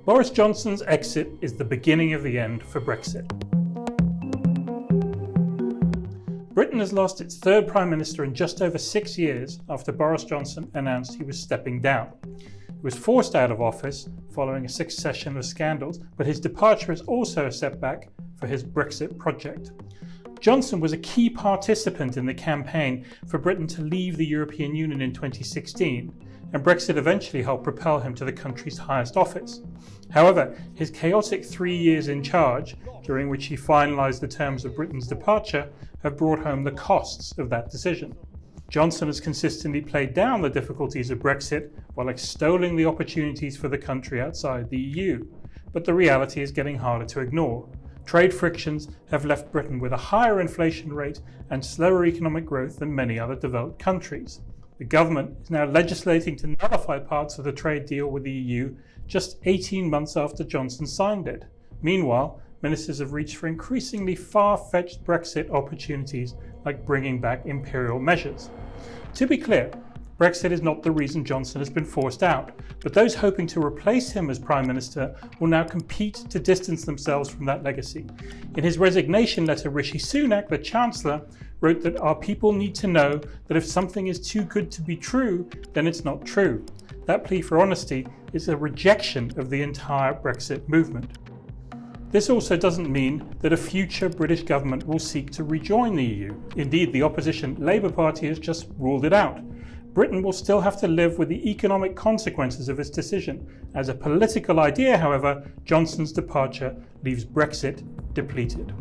Boris Johnson's exit is the beginning of the end for Brexit. Britain has lost its third Prime Minister in just over 6 years after Boris Johnson announced he was stepping down. He was forced out of office following a succession of scandals, but his departure is also a setback for his Brexit project. Johnson was a key participant in the campaign for Britain to leave the European Union in 2016, and Brexit eventually helped propel him to the country's highest office. However, his chaotic 3 years in charge, during which he finalised the terms of Britain's departure, have brought home the costs of that decision. Johnson has consistently played down the difficulties of Brexit while extolling the opportunities for the country outside the EU. But the reality is getting harder to ignore. Trade frictions have left Britain with a higher inflation rate and slower economic growth than many other developed countries. The government is now legislating to nullify parts of the trade deal with the EU just 18 months after Johnson signed it. Meanwhile, ministers have reached for increasingly far-fetched Brexit opportunities like bringing back imperial measures. To be clear, Brexit is not the reason Johnson has been forced out, but those hoping to replace him as Prime Minister will now compete to distance themselves from that legacy. In his resignation letter, Rishi Sunak, the Chancellor, wrote that our people need to know that if something is too good to be true, then it's not true. That plea for honesty is a rejection of the entire Brexit movement. This also doesn't mean that a future British government will seek to rejoin the EU. Indeed, the opposition Labour Party has just ruled it out. Britain will still have to live with the economic consequences of its decision. As a political idea, however, Johnson's departure leaves Brexit depleted.